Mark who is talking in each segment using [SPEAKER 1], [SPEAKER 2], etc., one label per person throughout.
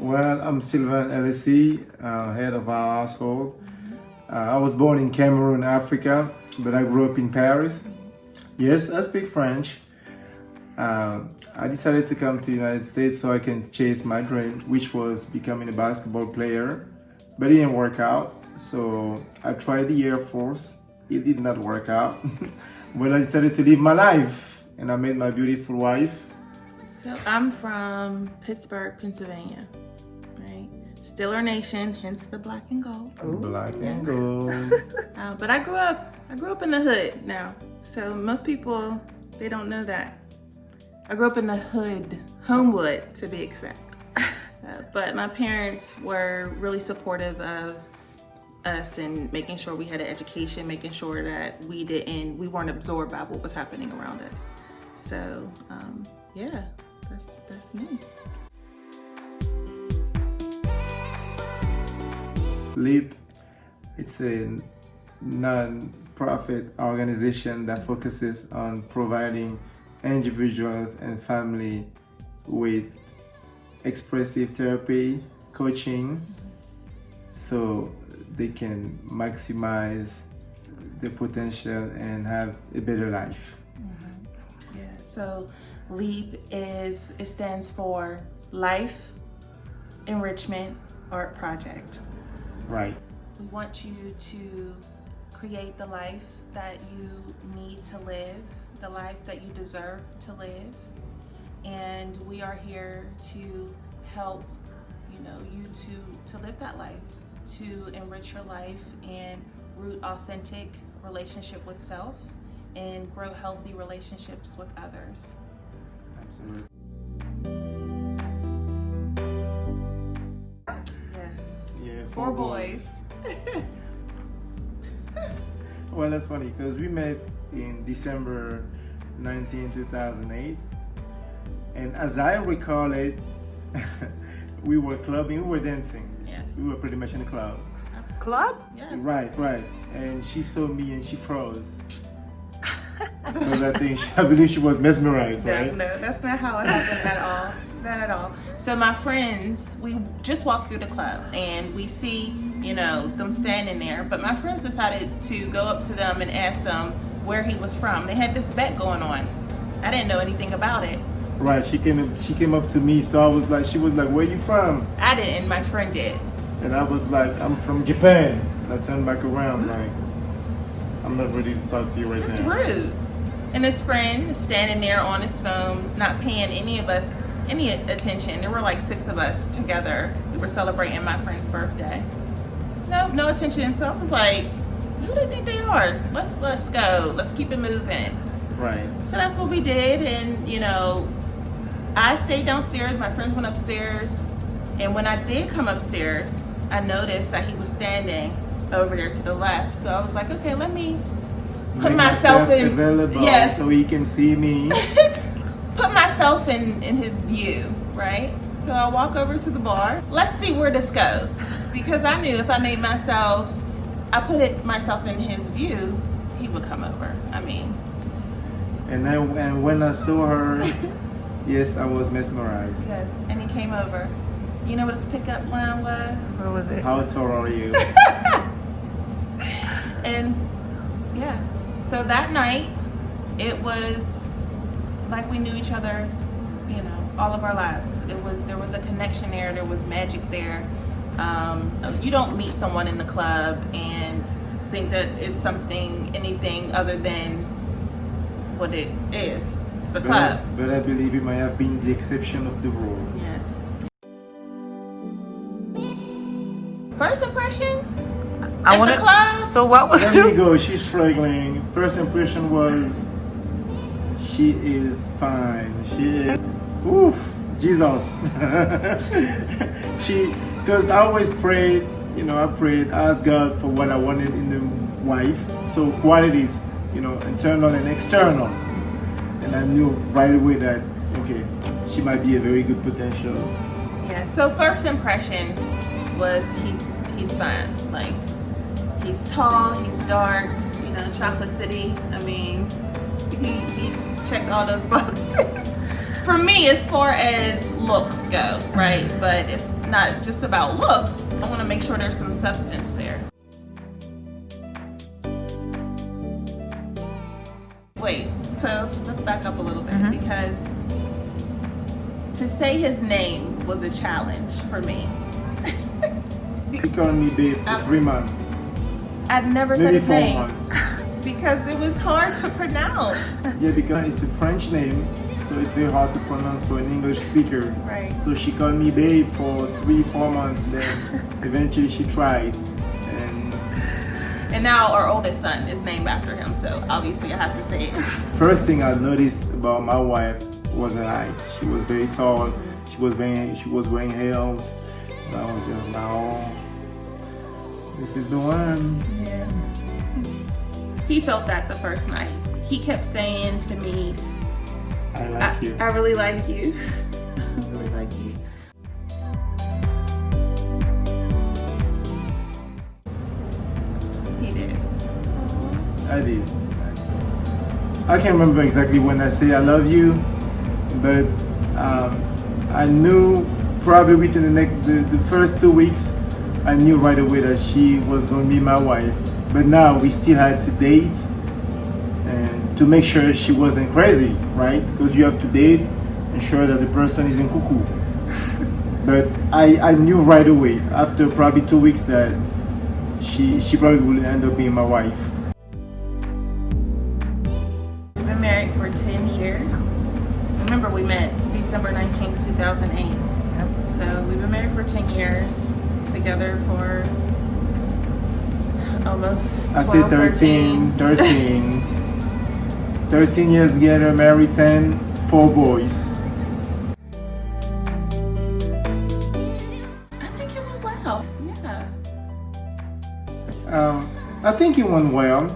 [SPEAKER 1] Well, I'm Sylvain L.E.A.P, head of our household. I was born in Cameroon, Africa, but I grew up in Paris. Yes, I speak French. I decided to come to the United States so I can chase my dream, which was becoming a basketball player, but it didn't work out. So I tried the Air Force. It did not work out. But I decided to live my life, and I met my beautiful wife.
[SPEAKER 2] So I'm from Pittsburgh, Pennsylvania, right? Steeler Nation, hence the black and gold.
[SPEAKER 1] Black and gold.
[SPEAKER 2] But I grew up in the hood now. So most people, they don't know that. I grew up in the hood, Homewood to be exact. But my parents were really supportive of us and making sure we had an education, making sure that we weren't absorbed by what was happening around us. So yeah, that's me.
[SPEAKER 1] L.E.A.P, it's a non-profit organization that focuses on providing individuals and family with expressive therapy, coaching, so they can maximize their potential and have a better life.
[SPEAKER 2] Mm-hmm. Yeah, so L.E.A.P it stands for Life Enrichment Art Project.
[SPEAKER 1] Right.
[SPEAKER 2] We want you to create the life that you need to live, the life that you deserve to live. And we are here to help, you to live that life, to enrich your life and root authentic relationship with self and grow healthy relationships with others.
[SPEAKER 1] Absolutely.
[SPEAKER 2] Yes.
[SPEAKER 1] Yeah,
[SPEAKER 2] 4 boys.
[SPEAKER 1] Well, that's funny because we met in December 19, 2008. And as I recall it, we were clubbing, we were dancing.
[SPEAKER 2] Yes.
[SPEAKER 1] We were pretty much in the club.
[SPEAKER 3] Club?
[SPEAKER 2] Yes.
[SPEAKER 1] Right. And she saw me and she froze. Because I believe she was mesmerized, right?
[SPEAKER 2] No, that's not how it happened at all. Not at all. So my friends, we just walked through the club and we see, them standing there. But my friends decided to go up to them and ask them where he was from. They had this bet going on. I didn't know anything about it.
[SPEAKER 1] Right. She came up to me, so she was like, "Where you from?"
[SPEAKER 2] I didn't. My friend did.
[SPEAKER 1] And I was like, "I'm from Japan." And I turned back around like, "I'm not ready to talk to you right
[SPEAKER 2] That's
[SPEAKER 1] now."
[SPEAKER 2] rude. And his friend is standing there on his phone, not paying any of us any attention. There were like 6 of us together. We were celebrating my friend's birthday. No attention. So I was like, who do they think they are? Let's go. Let's keep it moving.
[SPEAKER 1] Right.
[SPEAKER 2] So that's what we did. And I stayed downstairs. My friends went upstairs. And when I did come upstairs, I noticed that he was standing over there to the left. So I was like, okay, let me put myself in
[SPEAKER 1] available,
[SPEAKER 2] yes,
[SPEAKER 1] so he can see me.
[SPEAKER 2] put myself in his view, right? So I walk over to the bar. Let's see where this goes, because I knew if I put myself in his view, he would come over.
[SPEAKER 1] And when I saw her, yes, I was mesmerized.
[SPEAKER 2] Yes, and he came over. You know what his pickup line was?
[SPEAKER 3] What was it?
[SPEAKER 1] How tall are you?
[SPEAKER 2] And yeah, so that night it was like we knew each other, all of our lives. There was a connection there. There was magic there. You don't meet someone in the club and think that it's anything other than what it is. It's the club.
[SPEAKER 1] But I believe it might have been the exception of the rule.
[SPEAKER 2] Yes. First impression? The club?
[SPEAKER 3] So what was
[SPEAKER 1] Let me go. She's struggling. First impression was, she is fine. She is, oof, Jesus. Because I always prayed, I asked God for what I wanted in the wife. So qualities, internal and external. And I knew right away that, okay, she might be a very good potential.
[SPEAKER 2] Yeah, so first impression was he's fine. Like, he's tall, he's dark, Chocolate City. He checked all those boxes. for me, as far as looks go, right? But it's not just about looks. I want to make sure there's some substance there. Wait, so let's back up a little bit because to say his name was a challenge for me.
[SPEAKER 1] He called me babe for 3 months.
[SPEAKER 2] I've never said
[SPEAKER 1] Maybe
[SPEAKER 2] his
[SPEAKER 1] 4
[SPEAKER 2] name
[SPEAKER 1] months.
[SPEAKER 2] because it was hard to pronounce.
[SPEAKER 1] Yeah, because it's a French name, so it's very hard to pronounce for an English speaker.
[SPEAKER 2] Right.
[SPEAKER 1] So she called me babe for 3-4 months, then eventually she tried.
[SPEAKER 2] And now our oldest son is named after him, so obviously I have to say it.
[SPEAKER 1] First thing I noticed about my wife was her height. She was very tall. She was wearing heels. And I was just like, oh, this is the one.
[SPEAKER 2] Yeah. He felt that the first night. He kept saying to me,
[SPEAKER 1] I like you.
[SPEAKER 2] I really like you. I really like you. He did.
[SPEAKER 1] I did. I can't remember exactly when I say I love you, but I knew probably within the first 2 weeks, I knew right away that she was going to be my wife. But now we still had to date and to make sure she wasn't crazy, right? Because you have to date, ensure that the person isn't cuckoo. But I knew right away after probably 2 weeks that she probably will end up being my wife.
[SPEAKER 2] We've been married for 10 years. Remember, we met December 19, 2008.
[SPEAKER 3] Yep.
[SPEAKER 2] So we've been married for 10 years, together for almost 12,
[SPEAKER 1] I say 13. 13 years together, married 10, 4 boys.
[SPEAKER 2] I think it went well. Yeah.
[SPEAKER 1] I think it went well.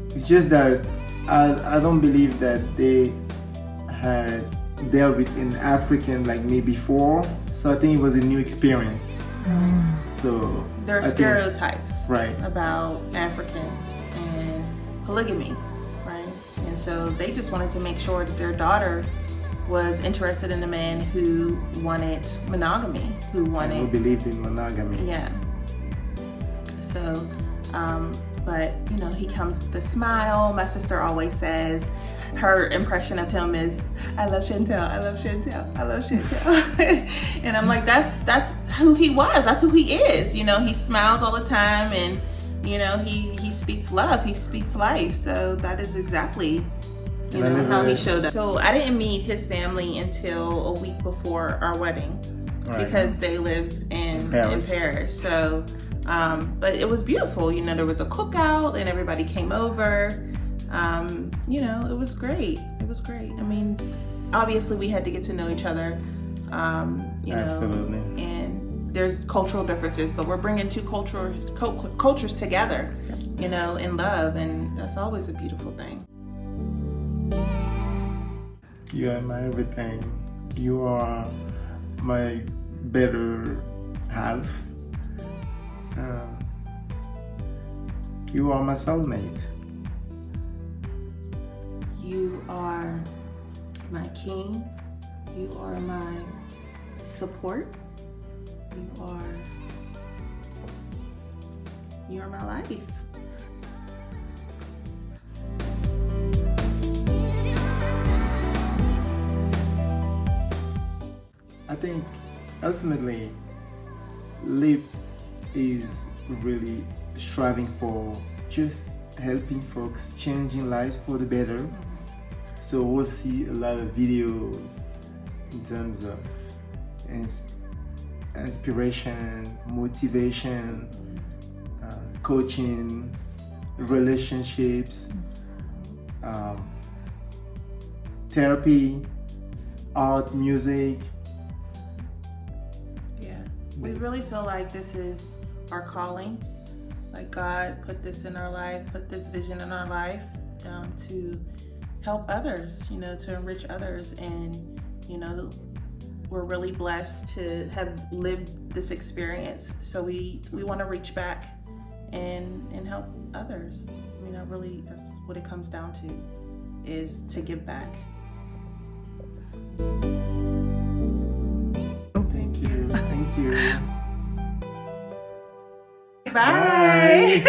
[SPEAKER 1] It's just that I don't believe that they had dealt with an African like me before. So I think it was a new experience. So
[SPEAKER 2] There are
[SPEAKER 1] I think-
[SPEAKER 2] stereotypes
[SPEAKER 1] right.
[SPEAKER 2] about Africans and polygamy, right? And so they just wanted to make sure that their daughter was interested in a man who wanted monogamy, who
[SPEAKER 1] Who
[SPEAKER 2] wanted,
[SPEAKER 1] believed in monogamy.
[SPEAKER 2] yeah. So, but you know, he comes with a smile. My sister always says her impression of him is, I love Chantel, I love Chantel, I love Chantel. And I'm like, that's who he was, that's who he is. You know, he smiles all the time and, you know, he speaks love, he speaks life. So that is exactly, you know, how he showed up. So I didn't meet his family until a week before our wedding.
[SPEAKER 1] Right.
[SPEAKER 2] Because they live in Paris. So, but it was beautiful. You know, there was a cookout and everybody came over. You know, it was great. It was great. I mean, obviously we had to get to know each other. You know,
[SPEAKER 1] Absolutely.
[SPEAKER 2] and there's cultural differences, but we're bringing two cultures together, you know, in love, and that's always a beautiful thing.
[SPEAKER 1] You are my everything. You are my better half. You are my soulmate.
[SPEAKER 2] You are my king. You are my support. You are my life.
[SPEAKER 1] I think ultimately L.E.A.P is really striving for just helping folks, changing lives for the better. So we'll see a lot of videos in terms of inspiration, motivation, coaching, relationships, therapy, art, music.
[SPEAKER 2] Yeah, we really feel like this is our calling. Like God put this in our life, put this vision in our life to help others, you know, to enrich others. And, you know, we're really blessed to have lived this experience. So we want to reach back and help others. I mean, that's what it comes down to, is to give back.
[SPEAKER 1] Thank you. Thank you.
[SPEAKER 2] Bye.